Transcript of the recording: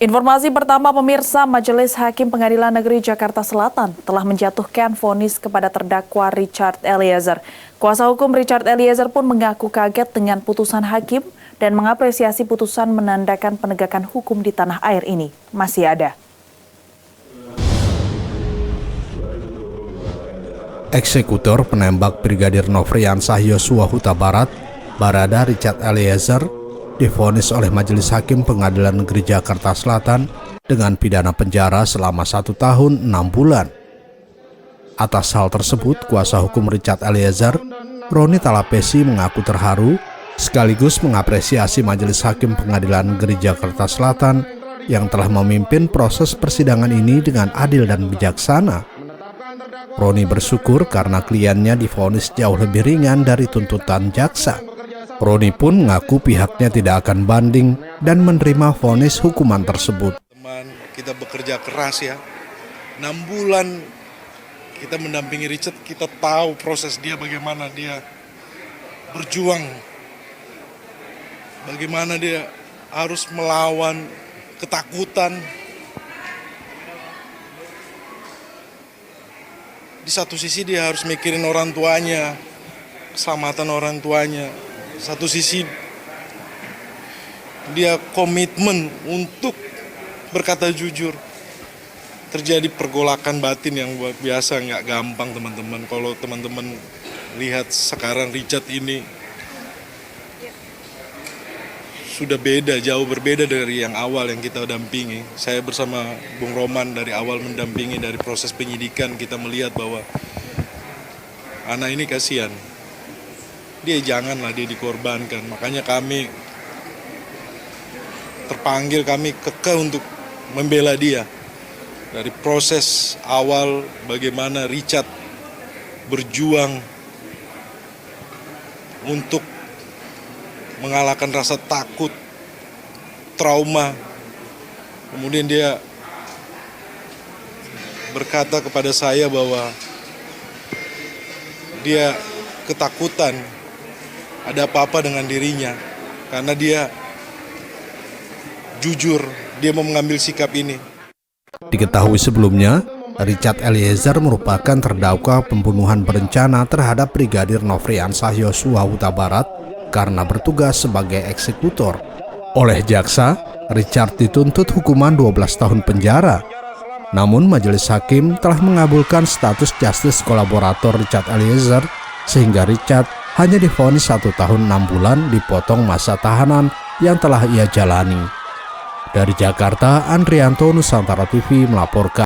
Informasi pertama pemirsa, Majelis Hakim Pengadilan Negeri Jakarta Selatan telah menjatuhkan vonis kepada terdakwa Richard Eliezer. Kuasa hukum Richard Eliezer pun mengaku kaget dengan putusan hakim dan mengapresiasi putusan menandakan penegakan hukum di tanah air ini masih ada. Eksekutor penembak Brigadir Nofriansah Yosua Huta Barat, Barada Richard Eliezer, divonis oleh Majelis Hakim Pengadilan Negeri Jakarta Selatan dengan pidana penjara selama 1 tahun 6 bulan. Atas hal tersebut, kuasa hukum Richard Eliezer, Roni Talapesi, mengaku terharu sekaligus mengapresiasi Majelis Hakim Pengadilan Negeri Jakarta Selatan yang telah memimpin proses persidangan ini dengan adil dan bijaksana. Roni bersyukur karena kliennya divonis jauh lebih ringan dari tuntutan jaksa. Roni pun mengaku pihaknya tidak akan banding dan menerima vonis hukuman tersebut. Teman, kita bekerja keras ya. 6 bulan kita mendampingi Richard, kita tahu proses dia, bagaimana dia berjuang. Bagaimana dia harus melawan ketakutan. Di satu sisi dia harus mikirin orang tuanya, keselamatan orang tuanya. Satu sisi dia komitmen untuk berkata jujur. Terjadi pergolakan batin yang luar biasa, nggak gampang teman-teman. Kalau teman-teman lihat sekarang Richard ini sudah beda, jauh berbeda dari yang awal yang kita dampingi. Saya bersama Bung Roman dari awal mendampingi dari proses penyidikan, kita melihat bahwa anak ini kasihan. Dia janganlah dia dikorbankan. Makanya kami terpanggil, kami kekeh untuk membela dia. Dari proses awal bagaimana Richard berjuang untuk mengalahkan rasa takut, trauma. Kemudian dia berkata kepada saya bahwa dia ketakutan ada apa-apa dengan dirinya, karena dia jujur, dia mau mengambil sikap ini. Diketahui sebelumnya, Richard Eliezer merupakan terdakwa pembunuhan berencana terhadap Brigadir Nofriansah Yosua Huta Barat karena bertugas sebagai eksekutor. Oleh jaksa, Richard dituntut hukuman 12 tahun penjara. Namun Majelis Hakim telah mengabulkan status justice kolaborator Richard Eliezer sehingga Richard hanya divonis 1 tahun 6 bulan dipotong masa tahanan yang telah ia jalani. Dari Jakarta, Andrianto, Nusantara TV melaporkan.